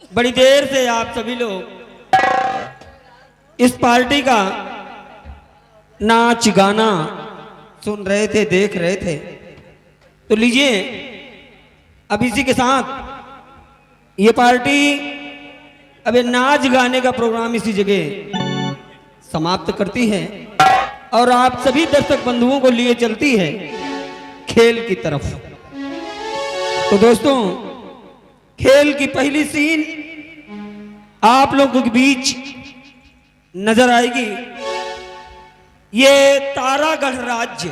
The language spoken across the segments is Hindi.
बड़ी देर से आप सभी लोग इस पार्टी का नाच गाना सुन रहे थे, देख रहे थे। तो लीजिए, अब इसी के साथ ये पार्टी अब ये नाच गाने का प्रोग्राम इसी जगह समाप्त करती है और आप सभी दर्शक बंधुओं को लिए चलती है खेल की तरफ। तो दोस्तों, खेल की पहली सीन आप लोगों के बीच नजर आएगी। ये तारागढ़ राज्य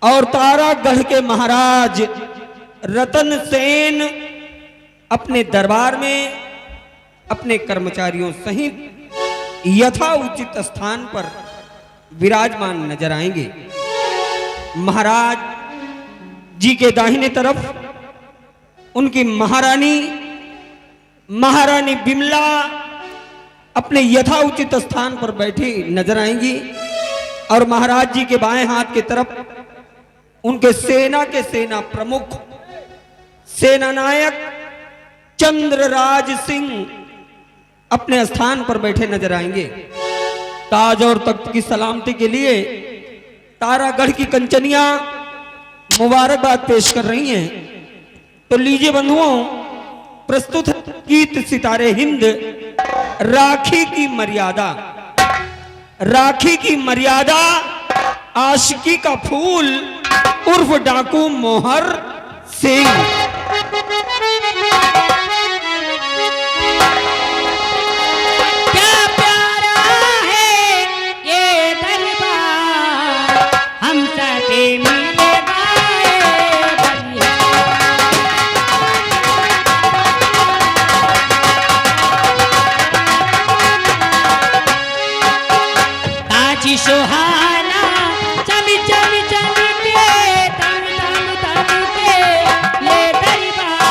और तारागढ़ के महाराज रतन सेन अपने दरबार में अपने कर्मचारियों सहित यथा उचित स्थान पर विराजमान नजर आएंगे। महाराज जी के दाहिने तरफ उनकी महारानी बिमला अपने यथा उचित स्थान पर बैठी नजर आएंगी और महाराज जी के बाएं हाथ की तरफ उनके सेना के सेना प्रमुख सेनानायक चंद्रराज सिंह अपने स्थान पर बैठे नजर आएंगे। ताज और तख्त की सलामती के लिए तारागढ़ की कंचनियां मुबारकबाद पेश कर रही हैं। तो लीजिए बंधुओं, प्रस्तुत है गीत सितारे हिंद, राखी की मर्यादा आशिकी का फूल उर्फ डाकू मोहर सिंह। क्या प्यारा है ये दरबार, हम सभी मिले गाए बलिया। ताजी सुहाना चमी चमी चमी के तम तम तम के ये दरबार।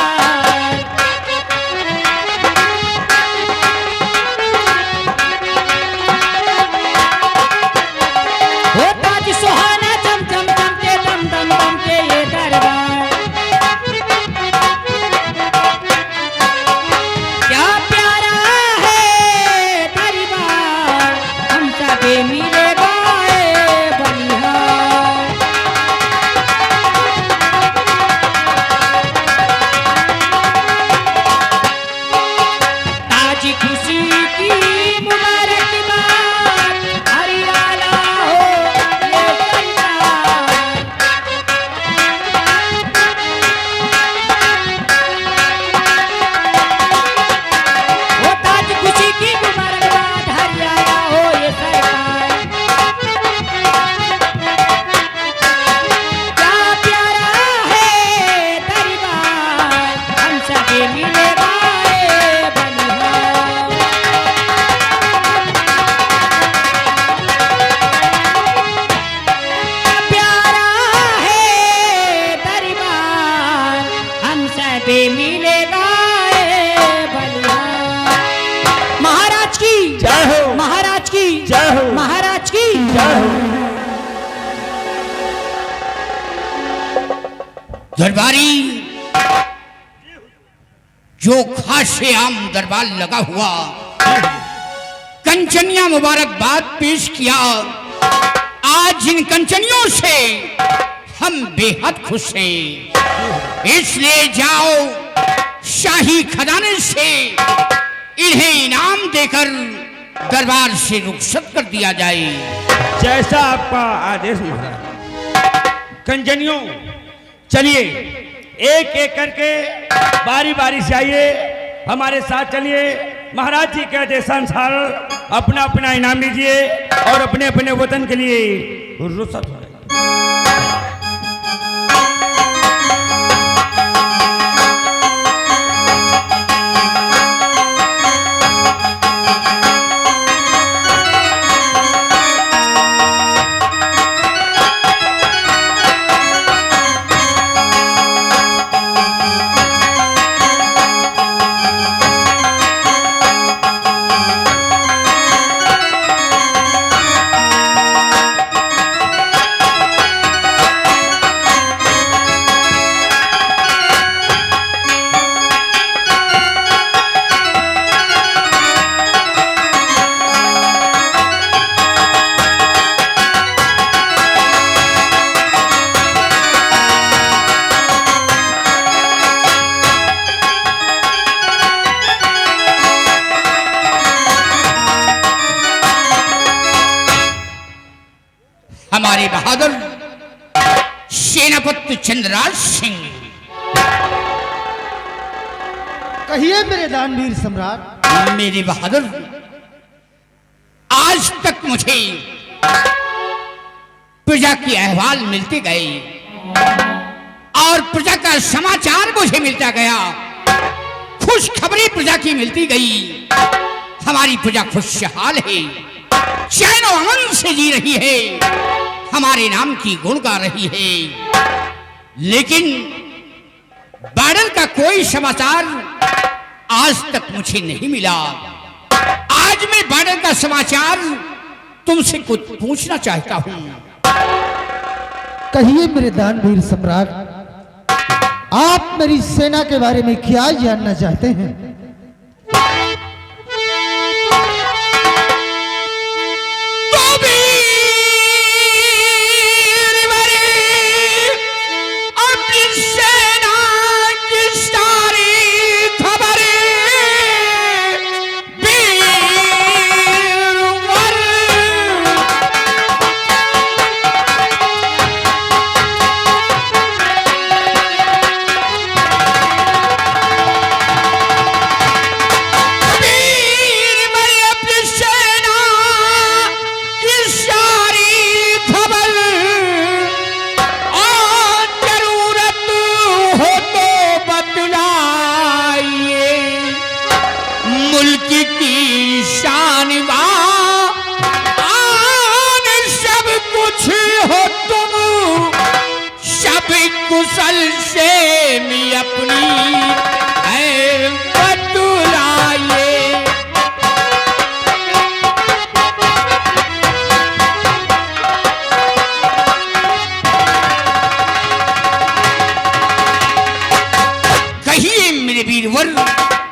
हो ताजी सुहाना चम चम चम के तम तम तम के ये दरबार। क्या प्यारा है दरबार, हम सभी मिले गाए बलिहार। ताजी खुशी की मुबारकबाद, हरियाला हो ये दरबार। वो ताजी खुशी की मुबारकबाद, हरियाला हो ये सरकार। क्या प्यारा है दरबार, हम सभी मिले गाए बलिहार। प्यारा है दरबार, हम सभी मिले गाए बलिहार। महाराज की जय हो, महाराज की जय हो, महाराज की जय हो। दरबारी जो खासे आम दरबार लगा हुआ कंचनिया मुबारकबाद पेश किया। आज इन कंचनियों से हम बेहद खुश हैं, इसलिए जाओ शाही खजाने से इन्हें इनाम देकर दरबार से रुखसत कर दिया जाए। जैसा आपका आदेश महाराज। कंजनियों, चलिए एक एक करके बारी बारी से आइए, हमारे साथ चलिए। महाराज जी के आदेशानुसार अपना अपना इनाम लीजिए और अपने अपने वतन के लिए रुखसत हो। सेनापति चंद्रराज सिंह। कहिए मेरे दानवीर सम्राट। मेरे बहादुर, आज तक मुझे प्रजा की अहवाल मिलते गए और प्रजा का समाचार मुझे मिलता गया, खुश खबरें प्रजा की मिलती गई। हमारी प्रजा खुशहाल है, चैन और अमन से जी रही है, हमारे नाम की गुण गा रही है। लेकिन बादल का कोई समाचार आज तक मुझे नहीं मिला। आज मैं बादल का समाचार तुमसे कुछ पूछना चाहता हूं। कहिए मेरे दानवीर सम्राट, आप मेरी सेना के बारे में क्या जानना चाहते हैं? कुशल से मी अपनी है बतलाइए। कहिए मेरे वीरवर,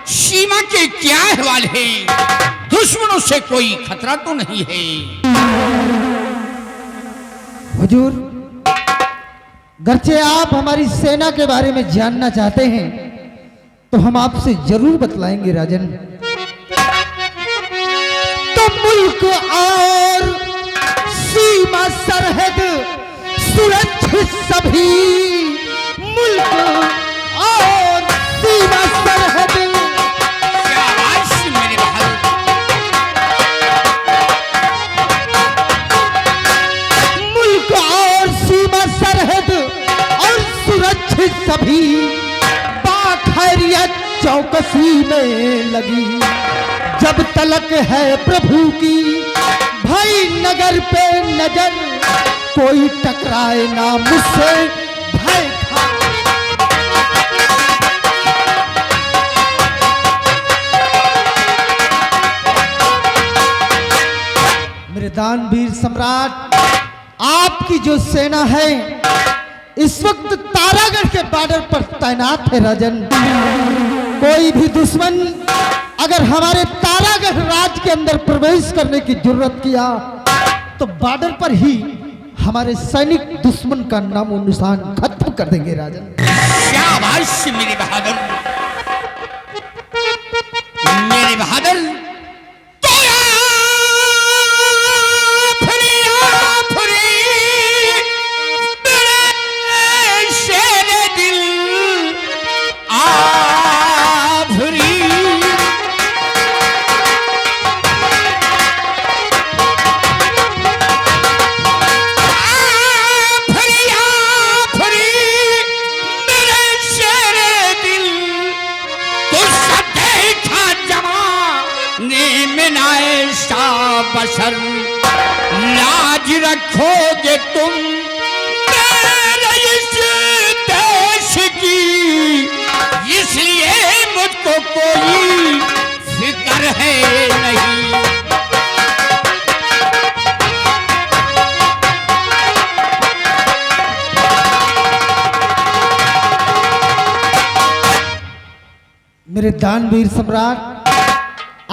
सीमा के क्या अहवाल है? दुश्मनों से कोई खतरा तो नहीं है? हुजूर, गर्चे आप हमारी सेना के बारे में जानना चाहते हैं तो हम आपसे जरूर बतलाएंगे राजन। तो मुल्क और सीमा सरहद सुरक्षित सभी, मुल्क और सीमा सरहद। शाबाश मेरे बहादुर। मुल्क और सीमा सरहद सुरक्षित सभी बाखैरियत चौकसी में लगी। जब तलक है प्रभु की भाई नगर पे नजर, कोई टकराए ना मुझसे भय था। मेरे दानवीर सम्राट, आपकी जो सेना है इस वक्त तारागढ़ के बॉर्डर पर तैनात है राजन। कोई भी दुश्मन अगर हमारे तारागढ़ राज के अंदर प्रवेश करने की जरूरत किया तो बॉर्डर पर ही हमारे सैनिक दुश्मन का नामो निशान खत्म कर देंगे राजन। शाबाश मेरे बहादुर। मेरे बहादुर, बशर लाज रखोगे तुम मेरे इस देश की, इसलिए मुझको कोई फिक्र है नहीं। मेरे दानवीर सम्राट,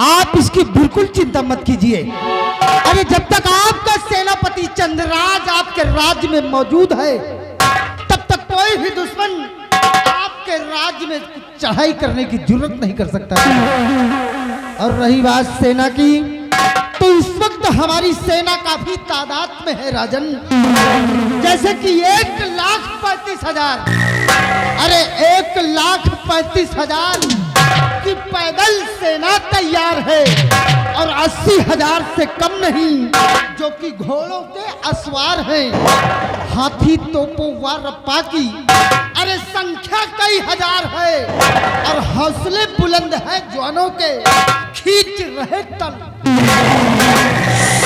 आप इसकी बिल्कुल चिंता मत कीजिए। अरे जब तक आपका सेनापति चंद्रराज आपके राज्य में मौजूद है तब तक कोई भी दुश्मन आपके राज्य में चढ़ाई करने की जरूरत नहीं कर सकता। और रही बात सेना की, तो इस वक्त हमारी सेना काफी तादाद में है राजन। जैसे कि 1 लाख 35,000, अरे 1,35,000 की पैदल सेना तैयार है और 80,000 से कम नहीं जो कि घोड़ों के असवार हैं। हाथी तोपों व रप्पा की अरे संख्या कई हजार है और हौसले बुलंद है जवानों के, खींच रहे तल।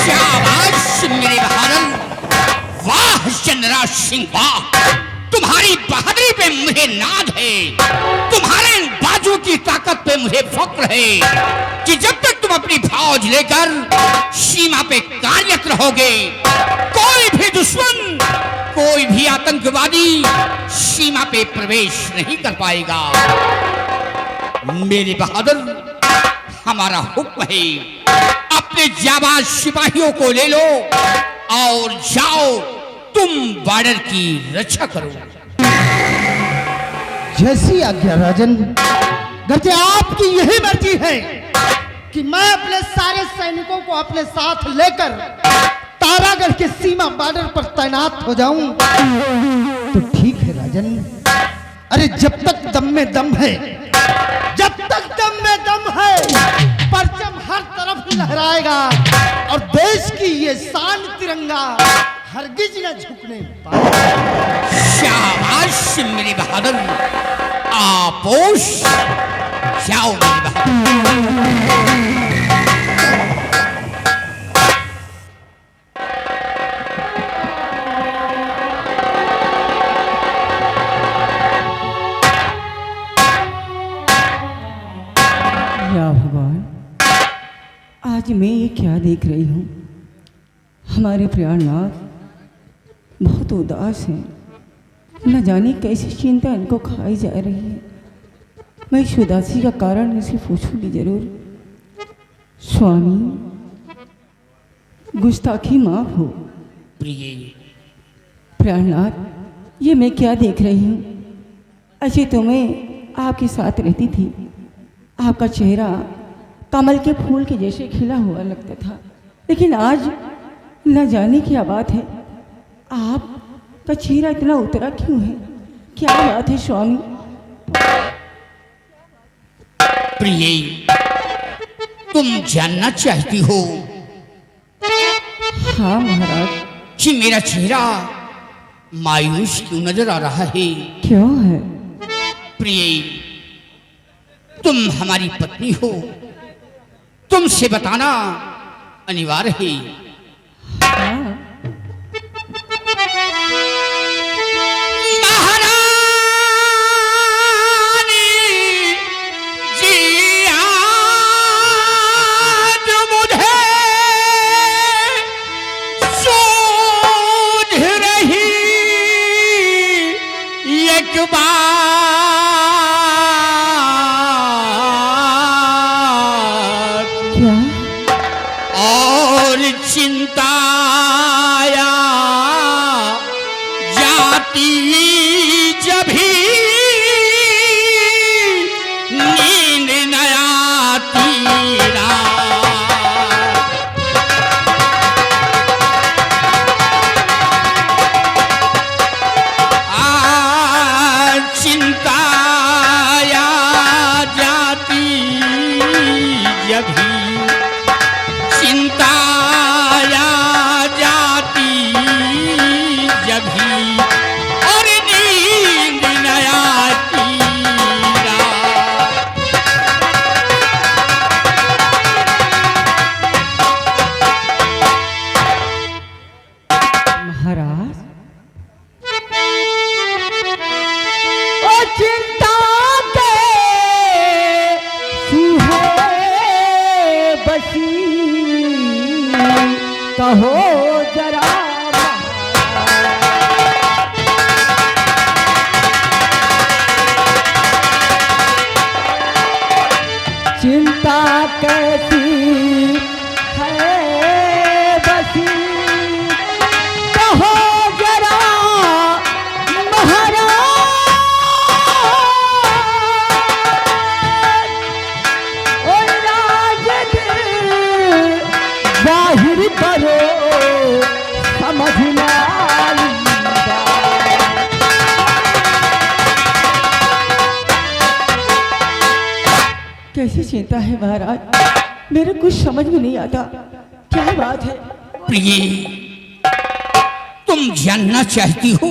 शाबाश मेरे बहादुर, वाह चंद्रा सिंह वाह, तुम्हारी बहादुरी पे मुझे नाज है, तुम्हारे बाजू की ताकत पे मुझे फक्र है कि जब तक तुम अपनी फौज लेकर सीमा पे कार्यरत रहोगे, कोई भी दुश्मन, कोई भी आतंकवादी सीमा पे प्रवेश नहीं कर पाएगा। मेरे बहादुर, हमारा हुक्म है, अपने जाबाज सिपाहियों को ले लो और जाओ तुम बॉर्डर की रक्षा करो। जैसी आज्ञा राजन। गर्जे आपकी यही मर्जी है कि मैं अपने सारे सैनिकों को अपने साथ लेकर तारागढ़ के सीमा बॉर्डर पर तैनात हो जाऊं तो ठीक है राजन। अरे जब तक दम में दम है, जब तक दम में दम है, परचम हर तरफ लहराएगा और देश की ये शान तिरंगा हरगिज न झुकने पाएगा। शाबाश मेरे बहादुर, आपोश, जाओ मेरे बहादुर। या भगवान, आज मैं ये क्या देख रही हूँ। हमारे प्राणनाथ बहुत उदास हैं, न जाने कैसी चिंता इनको खाई जा रही है। मैं इस उदासी का कारण इसे पूछूंगी जरूर। स्वामी, गुस्ताखी माफ हो। प्रिय प्राणनाथ, ये मैं क्या देख रही हूँ। अच्छी तो मैं आपके साथ रहती थी, आपका चेहरा कमल के फूल के जैसे खिला हुआ लगता था, लेकिन आज न जाने क्या बात है, आपका चेहरा इतना उतरा क्यों है? क्या बात है स्वामी? प्रिय, तुम जानना चाहती हो हाँ महाराज। कि मेरा चेहरा मायूस क्यों नजर आ रहा है? क्यों है? प्रिय, तुम हमारी पत्नी हो, तुमसे बताना अनिवार्य है। हाँ। चिंताया जाती जब भी नींद न आती चिंताया जाती जब भी चिंताया जाती जब भी और नींद न आती महाराज, ओ चिंता के सूहे बसी कहो जरा चिंता कैसी है बसी कहो जरा महाराज। ओ राज दिल बाहिर करो कैसी चिंता है महाराज, मेरे कुछ समझ में नहीं आता, क्या बात है? प्रिय, तुम जानना चाहती हो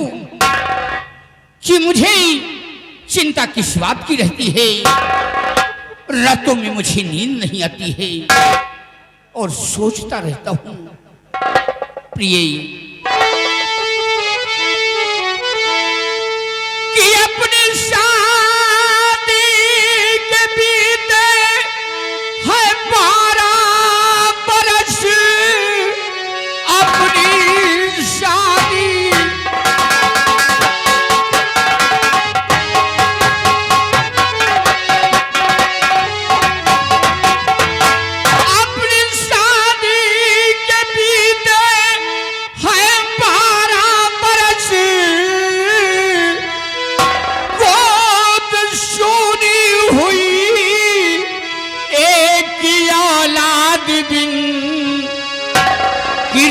कि मुझे चिंता किस बात की रहती है? रातों में मुझे नींद नहीं आती है और सोचता रहता हूं प्रिय कि अपने शादी के बीते है 12 बरस, अपनी शादी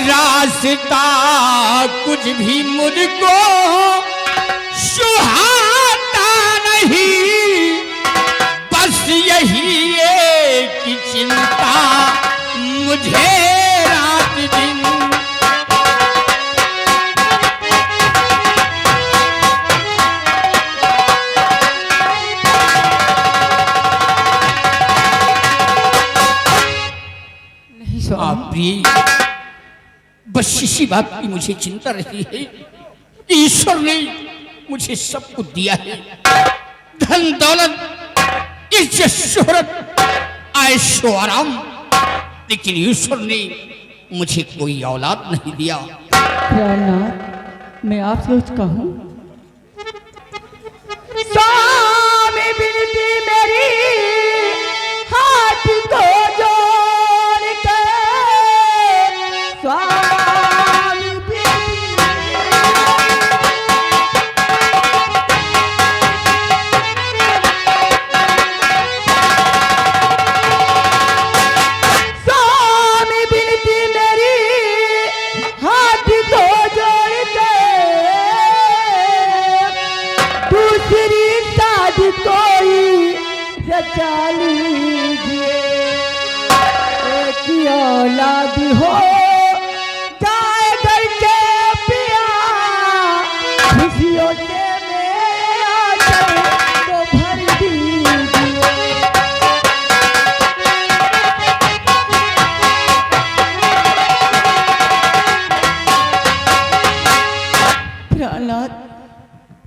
रास्ता कुछ भी मुझको सुहाता नहीं, बस यही एक चिंता मुझे रात दिन। नहीं स्वामी, बस इसी बात की मुझे चिंता रहती है कि ईश्वर ने मुझे सब कुछ दिया है, धन दौलत, इज्जत, शोहरत, ऐशो आराम, लेकिन ईश्वर ने मुझे कोई औलाद नहीं दिया। प्राणनाथ, मैं आपसे कुछ कहूं? स्वामी विनती मेरी हाथ को जोड़ के, स्वामी रचा लीजिए, एक औलाद हो जाए घर के पिया, खुशियों से मेरा तो भर दीजिए। प्राणनाथ,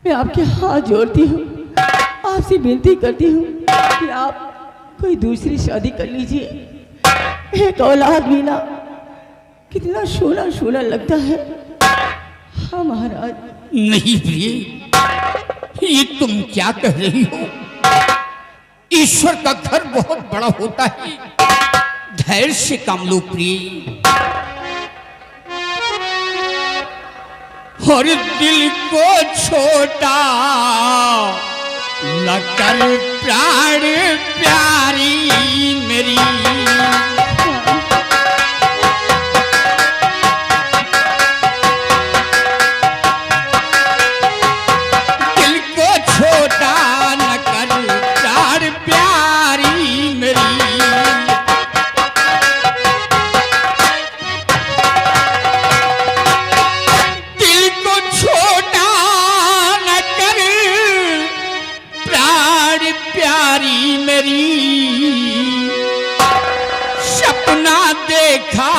मैं आपके हाथ जोड़ती हूँ, आपसे विनती करती हूँ कि आप कोई दूसरी शादी कर लीजिए। एक औलाद बिना कितना शोला शोला लगता है। हाँ महाराज। नहीं प्रिय, ये तुम क्या कह रही हो? ईश्वर का घर बहुत बड़ा होता है, धैर्य से काम लो प्रिय। और दिल को छोटा न कर प्राण प्यारी मेरी, दिल को छोटा न कर प्राण प्यारी मेरी। दिल को छोटा न कर प्राण प्यारी मेरी, सपना देखा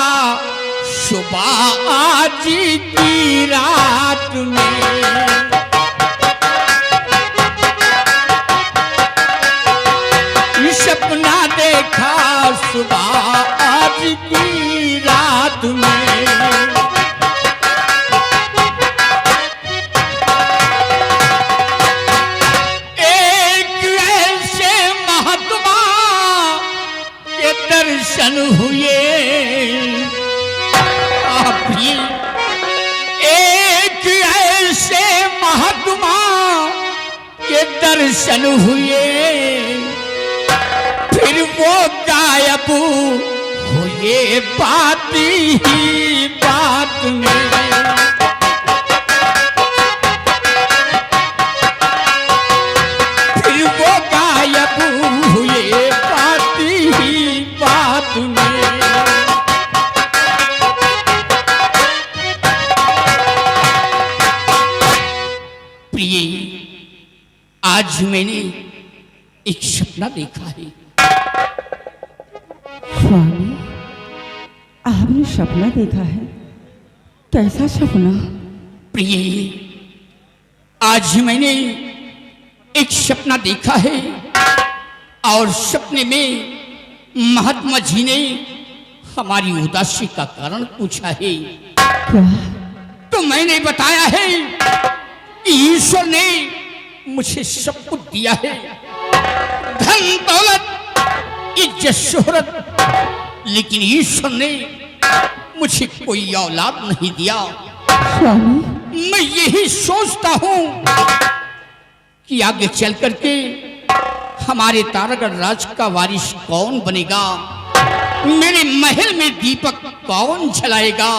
सुबह आज की रात में, सपना देखा सुबह आज की रात में। दर्शन हुए आप भी, एक ऐसे महात्मा के दर्शन हुए, फिर वो गायब हुए बात ही बात में। फिर वो गायब हुए बात प्रिय, आज मैंने एक सपना देखा है। स्वामी, आपने सपना देखा है? कैसा सपना? प्रिय, आज मैंने एक सपना देखा है और सपने में महात्मा जी ने हमारी उदासी का कारण पूछा है। क्या? तो मैंने बताया है कि ईश्वर ने मुझे सब कुछ दिया है, धन दौलत, इज्जत शोहरत, लेकिन ईश्वर ने मुझे कोई औलाद नहीं दिया। स्वामी, मैं यही सोचता हूं कि आगे चल करके हमारे तारागढ़ राज का वारिस कौन बनेगा, मेरे महल में दीपक कौन जलाएगा।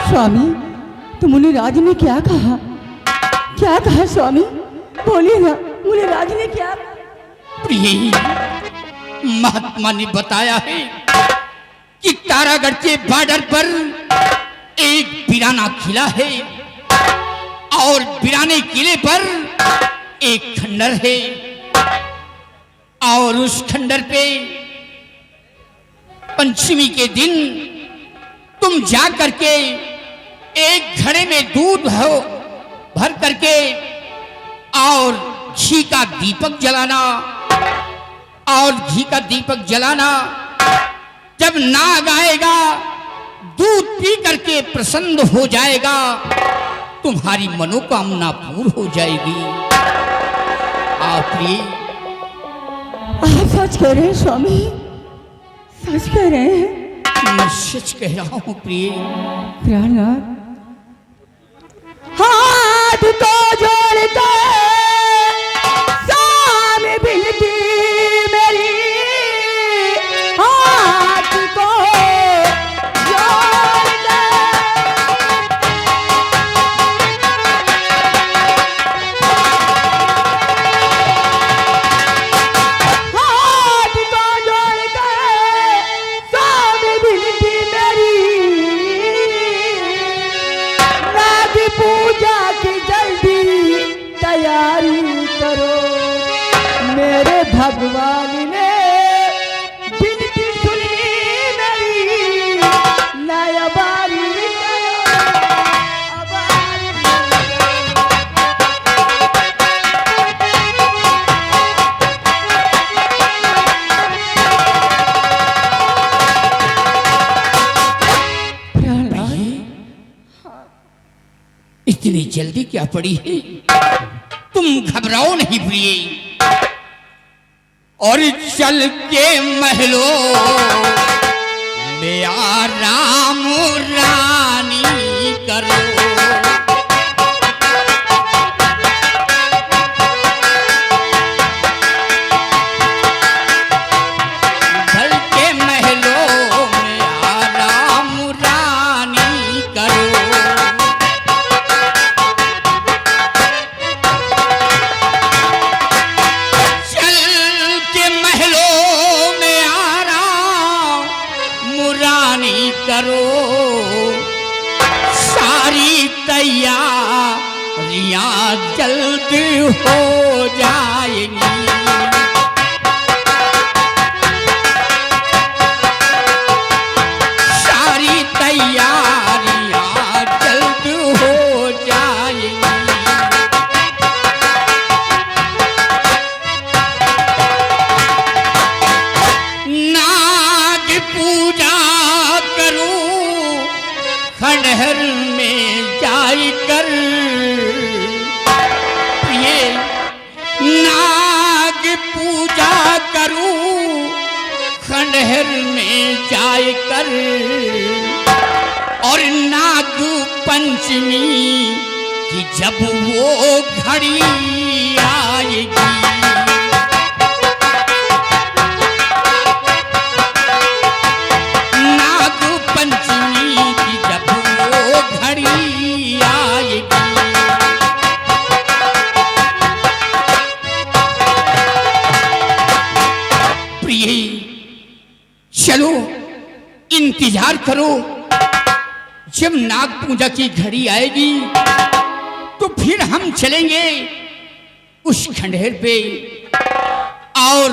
स्वामी, तो मुनि राज ने क्या कहा? क्या कहा स्वामी? बोलिए ना, मुनि राज ने क्या? प्रिय, महात्मा ने बताया है कि तारागढ़ के बॉर्डर पर एक वीराना किला है और वीराने किले पर एक खंडर है और उस खंडर पे पंचमी के दिन तुम जा करके एक घड़े में दूध हो भर करके और घी का दीपक जलाना, और घी का दीपक जलाना, जब नाग आएगा दूध पी करके प्रसन्न हो जाएगा, तुम्हारी मनोकामना पूर्ण हो जाएगी। प्रिय, आप सच कह रहे हैं स्वामी? सच कह रहे हैं? मैं सच कह रहा हूं प्रिय। प्राणनाथ, हाथ को जोड़कर स्वामी विनती मेरी, हाथ को जोड़कर, हाथ को जोड़कर स्वामी विनती मेरी, नाग पूजा की जल्दी तैयारी करो। मेरे भगवान ने विनती सुनी मेरी, नया बारी करो, अबारी करो। इतनी जल्दी क्या पड़ी है? तुम घबराओ नहीं प्रिय, और चल के महलों में आराम रानी करो। चल के महलों में आराम रानी करो। करो सारी तैयारियां जल्द हो जाएंगी। सारी तैयारियां जल्द हो जाएंगी। नाग पूजा खंडहर में जाकर, ये नाग पूजा करूं खंडहर में जाकर, और नाग पंचमी की जब वो घड़ी आएगी, नाग पंचमी की जब वो घड़ी आएगी, प्रिय चलो इंतजार करो। जब नाग पूजा की घड़ी आएगी तो फिर हम चलेंगे उस खंडहर पे और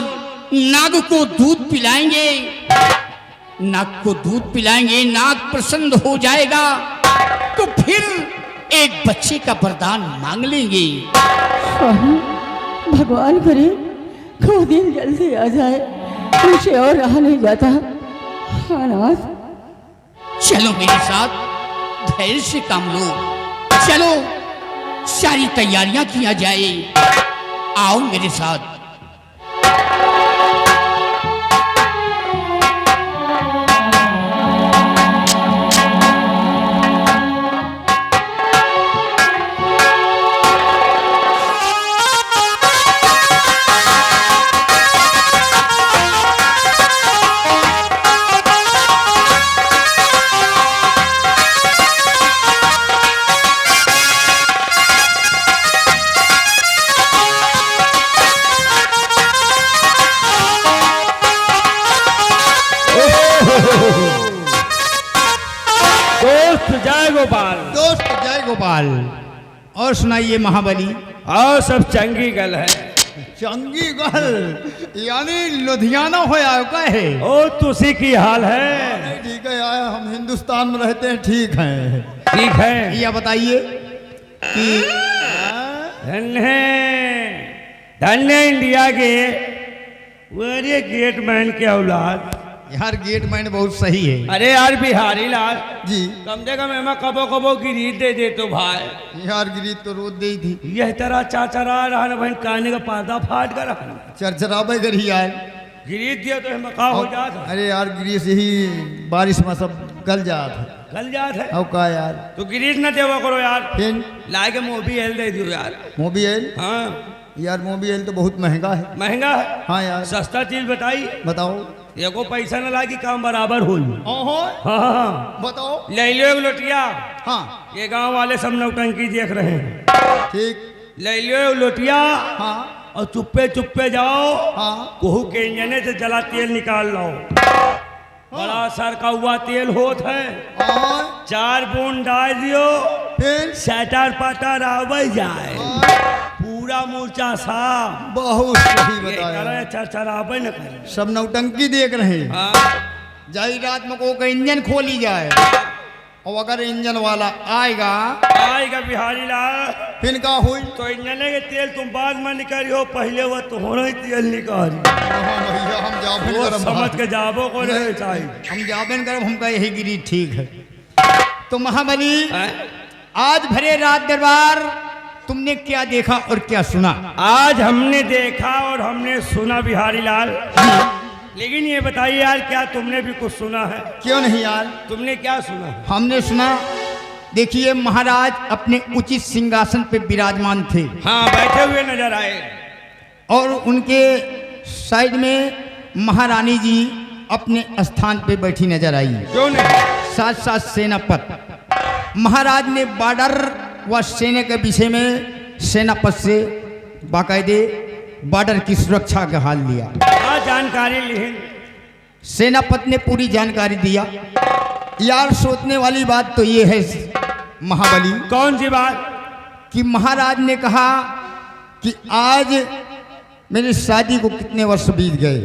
नाग को दूध पिलाएंगे। नाग को दूध पिलाएंगे, नाग प्रसन्न हो जाएगा तो फिर एक बच्चे का वरदान मांग लेंगे। स्वामी, भगवान करे वो दिन जल्दी आ जाए, मुझे और रहा नहीं जाता। हाँ नाथ, चलो मेरे साथ, धैर्य से काम लो। चलो सारी तैयारियां किया जाए, आओ मेरे साथ। दोस्त जय गोपाल। दोस्त जय गोपाल। और सुनाइए महाबली। और सब चंगी गल है। चंगी गल यानी लुधियाना होया का है। ओ तुसी की हाल है? ठीक है यार, हम हिंदुस्तान में रहते हैं, ठीक है। ठीक है। या बताइए कि धन्य धन्य इंडिया के वरे गेटमैन के औलाद। यार गेटमैन बहुत सही है। अरे यार बिहारी लाल जी कम से कम एमा कबो कबो गिरीत दे दे तो भाई। यार गिरी तो रोज दी थी, यह तरह चाचरा रहा न बहन काने का पर्दा फाट कर रहा। चरचराबे करी यार। गिरीत दिया तो है मका हो जाता। अरे यार गिरी से ही बारिश में सब गल जात है। गल जात है। अब का यार तो गिरीत न देवा करो यार, फिर ला के मोबियल दे दियो यार। मोबियल, हाँ यार मोबियल तो बहुत महंगा है। महंगा है। हाँ यार सस्ता चीज बताइए। बताओ। एगो पैसा न लागी काम बराबर हो। ओहो हाँ हाँ बताओ। ले लो एक लोटिया। हाँ ये गांव वाले सब नौटंकी देख रहे हैं। ठीक। ले लो एक लोटिया हाँ और चुप्पे चुप्पे जाओ। हाँ कोहू के इंजने से जला तेल निकाल लो। बड़ा सर का हुआ तेल होत है। और 4 बूंद डाल दियो, फिर सैटर पाटर आवे जाए, पूरा मूर्छा साफ। बहुत सही ये बताया। करे चरचरावे न करे। सब नौटंकी देख रहे हैं। हाँ जाई रात में को का इंजन खोली जाए और अगर इंजन वाला आएगा आएगा बिहारी लाल फिर का हुई। तो इंजने के तेल तुम बाद में निकालियो, पहले वो तो होना ही तेल निकाली। हाँ भैया हम जाबे वो करब। समझ के जाबो को नहीं चाहिए। हम जाबेन करब, हमका यही गिरी ठीक है। तो महाबली हैं? आज भरे रात दरबार तुमने क्या देखा और क्या सुना? आज हमने देखा और हमने सुना बिहारी लाल। लेकिन ये बताइए यार, क्या तुमने भी कुछ सुना है? क्यों नहीं यार। तुमने क्या सुना है? हमने सुना, देखिए महाराज अपने उचित सिंहासन पे विराजमान थे हाँ बैठे हुए नजर आए। और उनके साइड में महारानी जी अपने स्थान पे बैठी नजर आई। क्यों नहीं? साथ साथ सेनापत महाराज ने बॉर्डर व सेना के विषय में सेनापत से बाकायदे बॉर्डर की सुरक्षा का हाल लिया। क्या जानकारी ली? सेनापत ने पूरी जानकारी दिया। यार सोचने वाली बात तो ये है महाबली कौन सी बात? कि महाराज ने कहा कि आज मेरी शादी को कितने वर्ष बीत गए,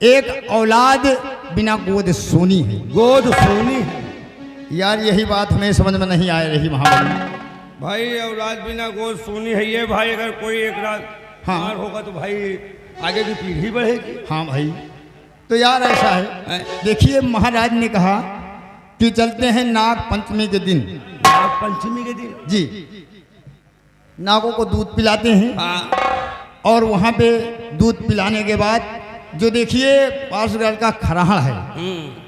एक औलाद बिना गोद सोनी है। गोद सोनी है। यार यही बात हमें समझ में नहीं आ रही महाबली। भाई औलाद बिना गोद सोनी है ये भाई, अगर कोई एक रात हाँ। बीमार होगा तो भाई आगे की पीढ़ी बढ़ेगी। हाँ भाई, तो यार ऐसा है, हैं? देखिए महाराज ने कहा कि चलते हैं नाग पंचमी के दिन। नाग पंचमी के दिन जी, नागों को दूध पिलाते हैं हाँ। और वहाँ पे दूध पिलाने के बाद जो देखिए पार्सगढ़ का खराहड़ है,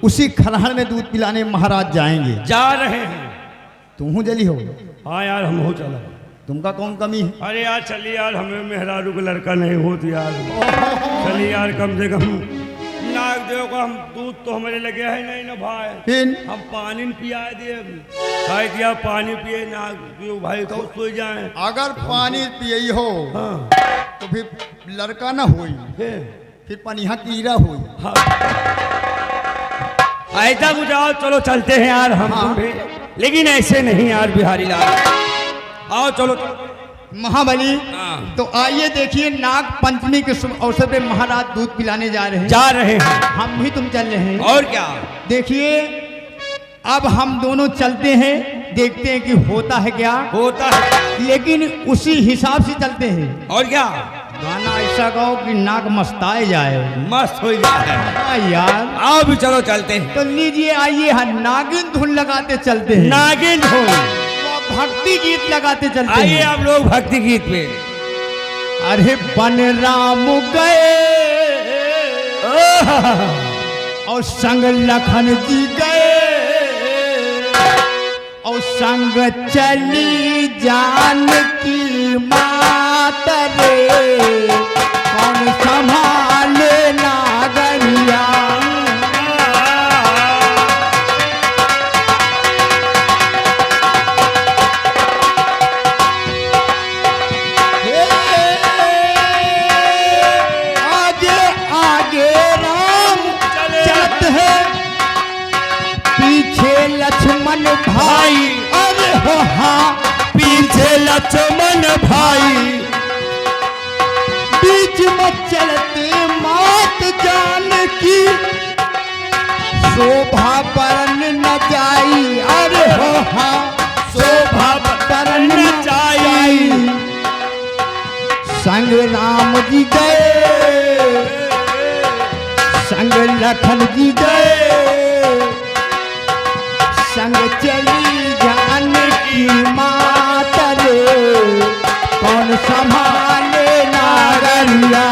उसी खराहड़ में दूध पिलाने महाराज जाएंगे। जा रहे हैं। तुम जली हो, हाँ यार हम हो चला। तुमका कौन कमी है? अरे यार चलिए यार, हमें मेहरारू का लड़का नहीं होती यार। चलिए यार कम से कम नाग देव को हम दूध तो हमारे लगे है नहीं ना भाई। फिर हम पानी पिया दिए, खाए दिया पानी पिए नाग पियो भाई, खुद सो जाए। अगर पानी पियई हो हाँ तो फिर लड़का ना होई, फिर पनिया कीड़ा होई। हाँ। ऐसा कुछ आओ, चलो चलते हैं यार हम तुम भी। लेकिन ऐसे नहीं यार बिहारी लाल, आओ चलो। महाबली हाँ। तो आइए देखिए, नाग पंचमी के शुभ अवसर पे महाराज दूध पिलाने जा रहे हैं। जा रहे हैं। हम भी तुम चल रहे हैं। और क्या? देखिए अब हम दोनों चलते हैं, देखते हैं कि होता है क्या। होता है। लेकिन उसी हिसाब से चलते हैं। और क्या? गाना ऐसा गाओ कि नाक मस्ताए जाए। मस्त हो जाए। हाँ यार। आओ भी चलो चलते हैं। तो लीजिए आइए, हम नागिन धुन लगाते चलते हैं। नागिन हो। वो भक्ति गीत लगाते चलते आइए हैं। आप लोग भक्ति गीत पे। अरे बन राम गए और संग लखन जी गए और संग चली जानकी मात रे, कौन संभाले नागरिया। आगे आगे राम चलते हैं, पीछे लक्ष्मण भाई। अरे हो हाँ, पीछे लक्ष्मण भाई, बीच में चलते मात जानकी, शोभा बरन न जाई। अरे हो हाँ, शोभा बरन न जाई। संग राम जी गए, संग लखन जी गए, संग चली जानकी मात रे, कौन संभाले नागरिया।